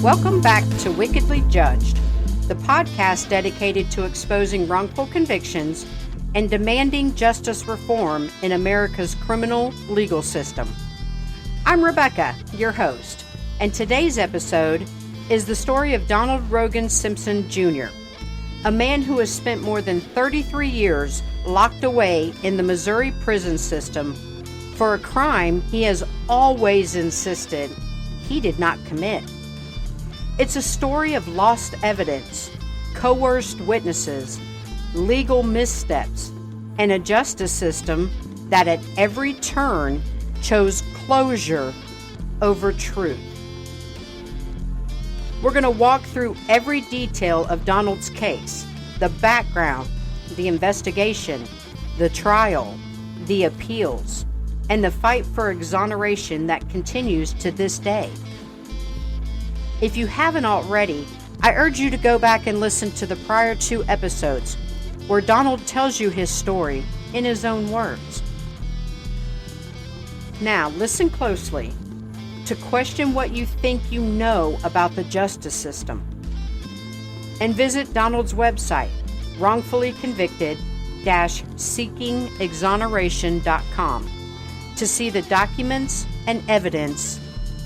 Welcome back to Wickedly Judged, the podcast dedicated to exposing wrongful convictions and demanding justice reform in America's criminal legal system. I'm Rebecca, your host, and today's episode is the story of Donald Rogan Simpson Jr., a man who has spent more than 33 years locked away in the Missouri prison system for a crime he has always insisted he did not commit. It's a story of lost evidence, coerced witnesses, legal missteps, and a justice system that at every turn chose closure over truth. We're going to walk through every detail of Donald's case, the background, the investigation, the trial, the appeals, and the fight for exoneration that continues to this day. If you haven't already, I urge you to go back and listen to the prior 2 episodes where Donald tells you his story in his own words. Now, listen closely to question what you think you know about the justice system. And visit Donald's website, wrongfully-convicted-seekingexoneration.com, to see the documents and evidence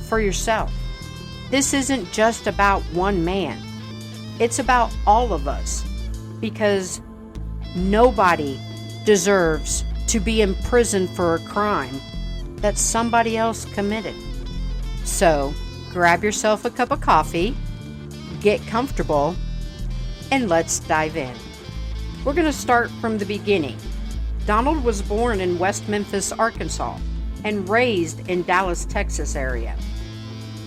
for yourself. This isn't just about one man. It's about all of us, because nobody deserves to be in prison for a crime that somebody else committed. So, grab yourself a cup of coffee, get comfortable, and let's dive in. We're going to start from the beginning. Donald was born in West Memphis, Arkansas, and raised in Dallas, Texas area.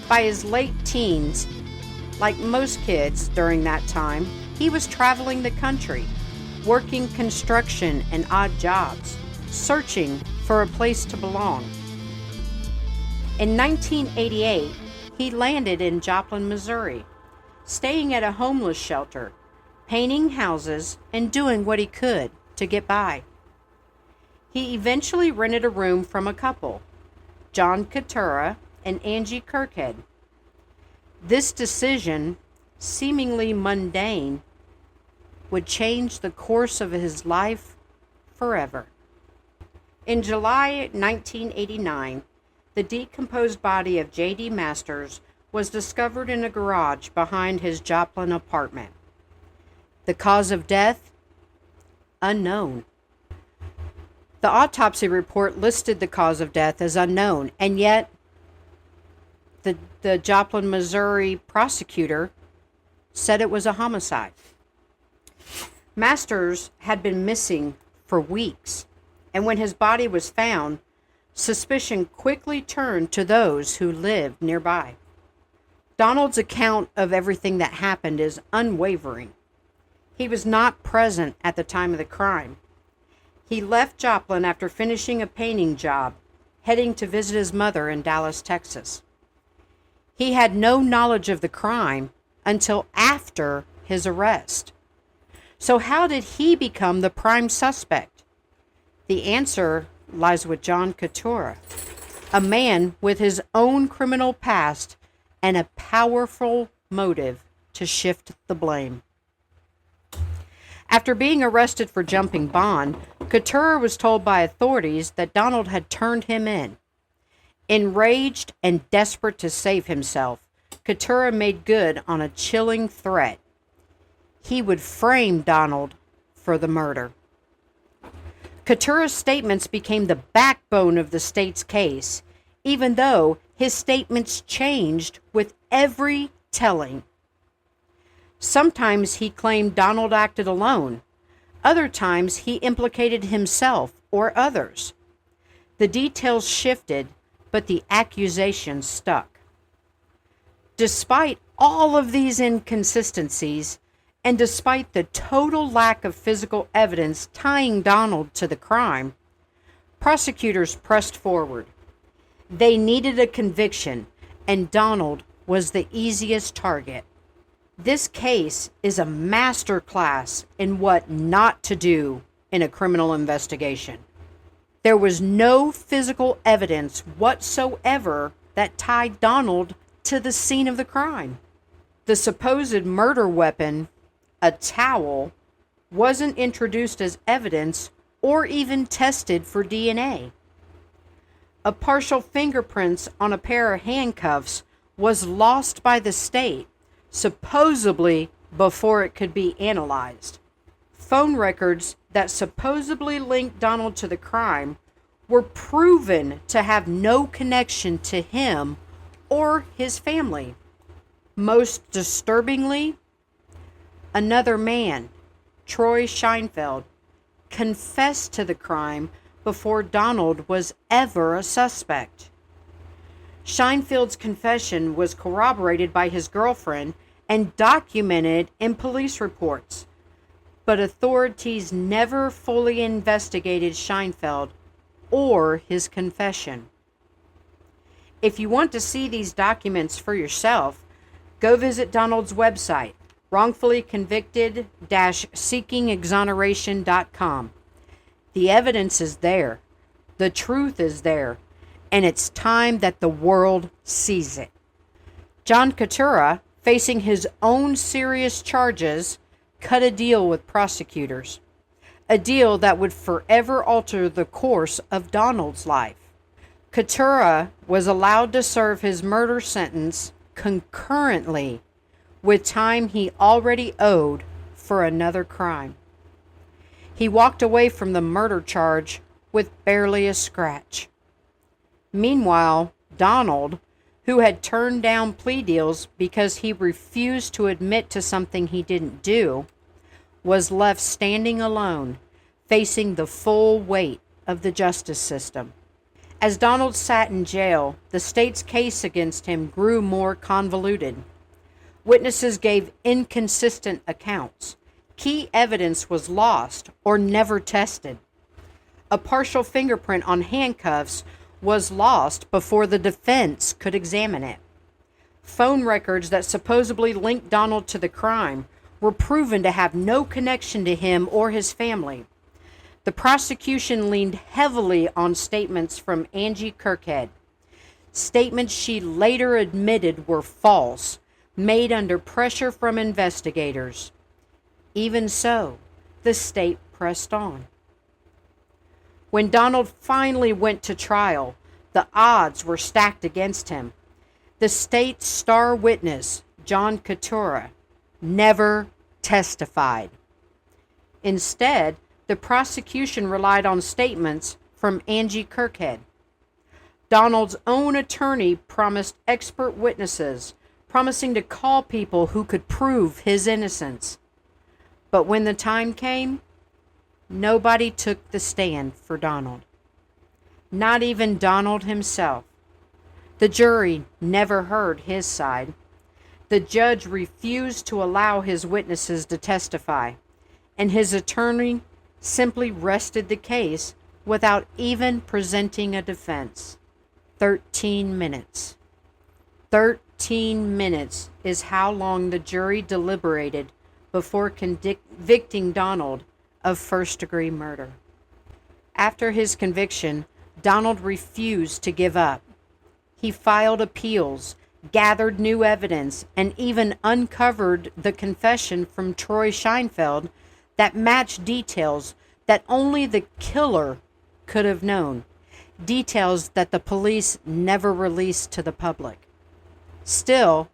By his late teens, like most kids during that time, he was traveling the country, working construction and odd jobs, searching for a place to belong. In 1988, he landed in Joplin, Missouri, staying at a homeless shelter, painting houses, and doing what he could to get by. He eventually rented a room from a couple, John Katura and Angie Kirkhead. This decision, seemingly mundane, would change the course of his life forever. In July 1989, the decomposed body of J.D. Masters was discovered in a garage behind his Joplin apartment. The cause of death? Unknown. The autopsy report listed the cause of death as unknown, and yet the Joplin, Missouri prosecutor said it was a homicide. Masters had been missing for weeks, and when his body was found, suspicion quickly turned to those who lived nearby. Donald's account of everything that happened is unwavering. He was not present at the time of the crime. He left Joplin after finishing a painting job, heading to visit his mother in Dallas, Texas. He had no knowledge of the crime until after his arrest. So how did he become the prime suspect? The answer lies with John Katura, a man with his own criminal past and a powerful motive to shift the blame. After being arrested for jumping bond, Katura was told by authorities that Donald had turned him in. Enraged and desperate to save himself, Katura made good on a chilling threat. He would frame Donald for the murder. Katura's statements became the backbone of the state's case, even though his statements changed with every telling. Sometimes he claimed Donald acted alone. Other times he implicated himself or others. The details shifted, but the accusation stuck. Despite all of these inconsistencies, and despite the total lack of physical evidence tying Donald to the crime, prosecutors pressed forward. They needed a conviction, and Donald was the easiest target. This case is a masterclass in what not to do in a criminal investigation. There was no physical evidence whatsoever that tied Donald to the scene of the crime. The supposed murder weapon, a towel, wasn't introduced as evidence or even tested for DNA. A partial fingerprints on a pair of handcuffs was lost by the state, supposedly before it could be analyzed. Phone records that supposedly linked Donald to the crime were proven to have no connection to him or his family. Most disturbingly, another man, Troy Scheinfeld, confessed to the crime before Donald was ever a suspect. Scheinfeld's confession was corroborated by his girlfriend and documented in police reports, but authorities never fully investigated Scheinfeld or his confession. If you want to see these documents for yourself, go visit Donald's website, wrongfully-convicted-seekingexoneration.com. The evidence is there, the truth is there, and it's time that the world sees it. John Katura, facing his own serious charges, cut a deal with prosecutors, a deal that would forever alter the course of Donald's life. Katura was allowed to serve his murder sentence concurrently with time he already owed for another crime. He walked away from the murder charge with barely a scratch. Meanwhile, Donald, who had turned down plea deals because he refused to admit to something he didn't do, was left standing alone, facing the full weight of the justice system. As Donald sat in jail, the state's case against him grew more convoluted. Witnesses gave inconsistent accounts. Key evidence was lost or never tested. A partial fingerprint on handcuffs was lost before the defense could examine it. Phone records that supposedly linked Donald to the crime were proven to have no connection to him or his family. The prosecution leaned heavily on statements from Angie Kirkhead, statements she later admitted were false, made under pressure from investigators. Even so, the state pressed on. When Donald finally went to trial, the odds were stacked against him. The state's star witness, John Katura, never testified. Instead, the prosecution relied on statements from Angie Kirkhead. Donald's own attorney promised expert witnesses, promising to call people who could prove his innocence. But when the time came, nobody took the stand for Donald. Not even Donald himself. The jury never heard his side. The judge refused to allow his witnesses to testify, and his attorney simply rested the case without even presenting a defense. 13 minutes. 13 minutes is how long the jury deliberated before convicting Donald of first-degree murder. After his conviction, Donald refused to give up. He filed appeals, gathered new evidence, and even uncovered the confession from Troy Scheinfeld that matched details that only the killer could have known, details that the police never released to the public. Still,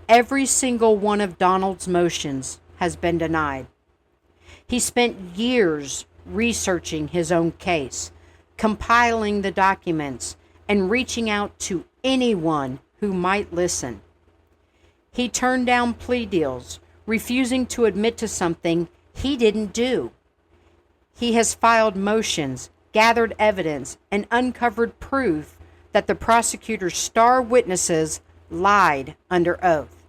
every single one of Donald's motions has been denied. He spent years researching his own case, compiling the documents, and reaching out to anyone who might listen. He turned down plea deals, refusing to admit to something he didn't do. He has filed motions, gathered evidence, and uncovered proof that the prosecutor's star witnesses lied under oath.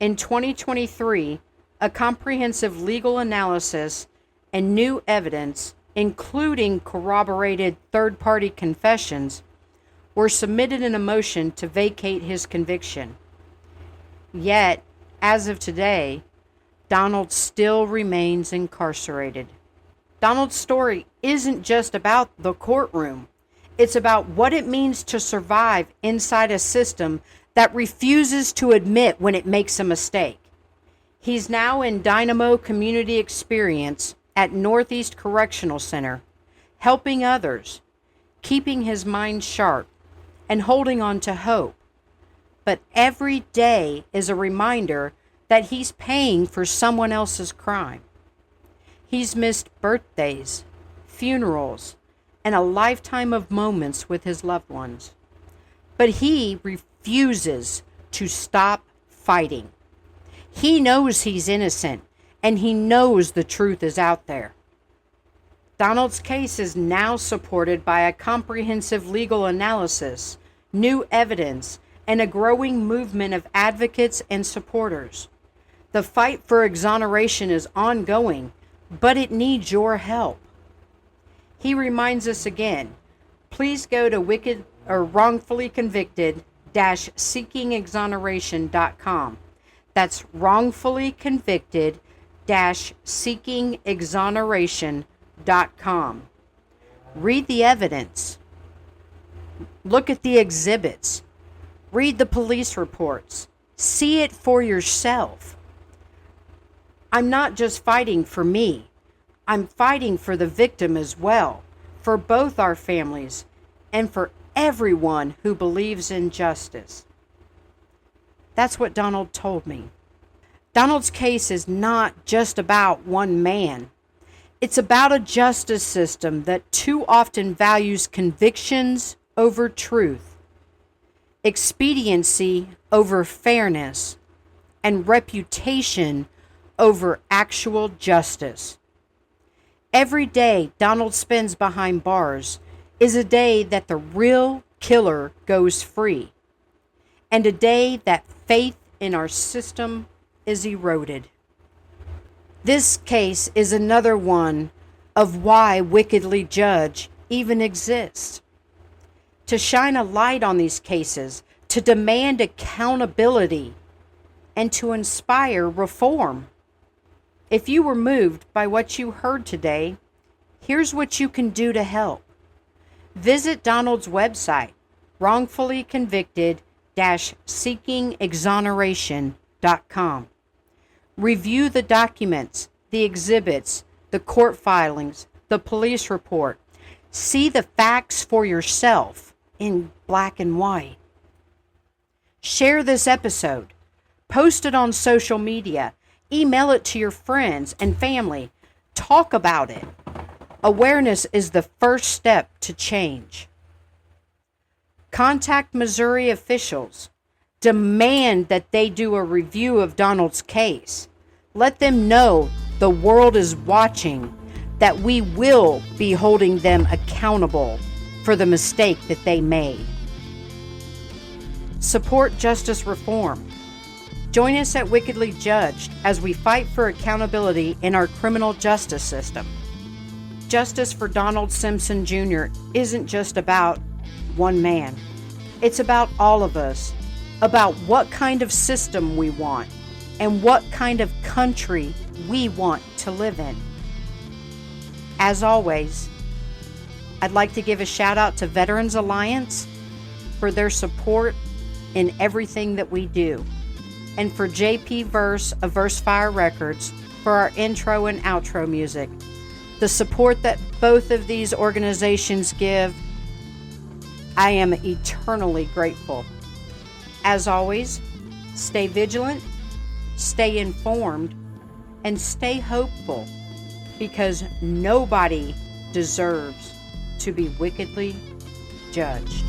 In 2023, a comprehensive legal analysis and new evidence, including corroborated third-party confessions, were submitted in a motion to vacate his conviction. Yet, as of today, Donald still remains incarcerated. Donald's story isn't just about the courtroom. It's about what it means to survive inside a system that refuses to admit when it makes a mistake. He's now in Dynamo Community Experience at Northeast Correctional Center, helping others, keeping his mind sharp, and holding on to hope. But every day is a reminder that he's paying for someone else's crime. He's missed birthdays, funerals, and a lifetime of moments with his loved ones. But he refuses to stop fighting. He knows he's innocent, and he knows the truth is out there. Donald's case is now supported by a comprehensive legal analysis, new evidence, and a growing movement of advocates and supporters. The fight for exoneration is ongoing, but it needs your help. He reminds us again, please go to wrongfully convicted-seekingexoneration.com. That's wrongfully convicted-seekingexoneration.com. Read the evidence. Look at the exhibits. Read the police reports. See it for yourself. I'm not just fighting for me. I'm fighting for the victim as well, for both our families, and for everyone who believes in justice. That's what Donald told me. Donald's case is not just about one man. It's about a justice system that too often values convictions over truth, expediency over fairness, and reputation over actual justice. Every day Donald spends behind bars is a day that the real killer goes free, and a day that faith in our system is eroded. This case is another one of why Wickedly Judge even exists. To shine a light on these cases, to demand accountability, and to inspire reform. If you were moved by what you heard today, here's what you can do to help. Visit Donald's website, wrongfully-convicted-seekingexoneration.com. Review the documents, the exhibits, the court filings, the police report. See the facts for yourself in black and white. Share this episode. Post it on social media. Email it to your friends and family. Talk about it. Awareness is the first step to change. Contact Missouri officials. Demand that they do a review of Donald's case. Let them know the world is watching, that we will be holding them accountable for the mistake that they made. Support justice reform. Join us at Wickedly Judged as we fight for accountability in our criminal justice system. Justice for Donald Simpson Jr. isn't just about one man. It's about all of us, about what kind of system we want and what kind of country we want to live in. As always, I'd like to give a shout out to Veterans Alliance for their support in everything that we do, and for JP Verse of Versefire Records for our intro and outro music. The support that both of these organizations give, I am eternally grateful. As always, stay vigilant, stay informed, and stay hopeful, because nobody deserves to be wickedly judged.